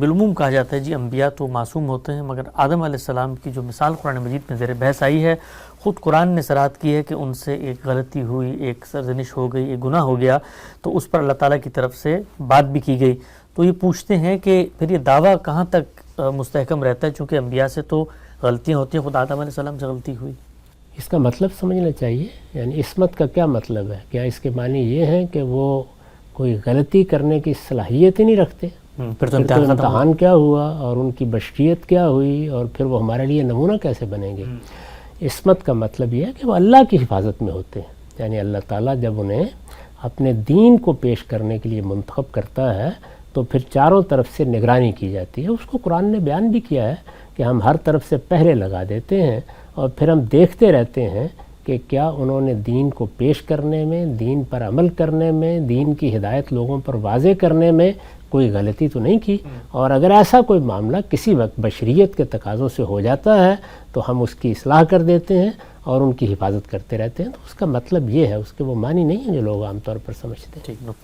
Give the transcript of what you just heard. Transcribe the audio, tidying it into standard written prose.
بالعموم کہا جاتا ہے جی انبیاء تو معصوم ہوتے ہیں، مگر آدم علیہ السلام کی جو مثال قرآن مجید میں زیر بحث آئی ہے، خود قرآن نے صراحت کی ہے کہ ان سے ایک غلطی ہوئی، ایک سرزنش ہو گئی، ایک گناہ ہو گیا، تو اس پر اللہ تعالیٰ کی طرف سے بات بھی کی گئی۔ تو یہ پوچھتے ہیں کہ پھر یہ دعویٰ کہاں تک مستحکم رہتا ہے، چونکہ انبیاء سے تو غلطیاں ہوتی ہیں، خود آدم علیہ السلام سے غلطی ہوئی۔ اس کا مطلب سمجھنا چاہیے، یعنی عصمت کا کیا مطلب ہے؟ کیا اس کے معنی یہ ہے کہ وہ کوئی غلطی کرنے کی صلاحیت ہی نہیں رکھتے؟ پھر تو امتحان کیا ہوا اور ان کی بشریت کیا ہوئی اور پھر وہ ہمارے لیے نمونہ کیسے بنیں گے؟ عصمت کا مطلب یہ ہے کہ وہ اللہ کی حفاظت میں ہوتے ہیں، یعنی اللہ تعالیٰ جب انہیں اپنے دین کو پیش کرنے کے لیے منتخب کرتا ہے تو پھر چاروں طرف سے نگرانی کی جاتی ہے۔ اس کو قرآن نے بیان بھی کیا ہے کہ ہم ہر طرف سے پہرے لگا دیتے ہیں اور پھر ہم دیکھتے رہتے ہیں کہ کیا انہوں نے دین کو پیش کرنے میں، دین پر عمل کرنے میں، دین کی ہدایت لوگوں پر واضح کرنے میں کوئی غلطی تو نہیں کی، اور اگر ایسا کوئی معاملہ کسی وقت بشریت کے تقاضوں سے ہو جاتا ہے تو ہم اس کی اصلاح کر دیتے ہیں اور ان کی حفاظت کرتے رہتے ہیں۔ تو اس کا مطلب یہ ہے، اس کے وہ معنی نہیں ہیں جو لوگ عام طور پر سمجھتے ہیں۔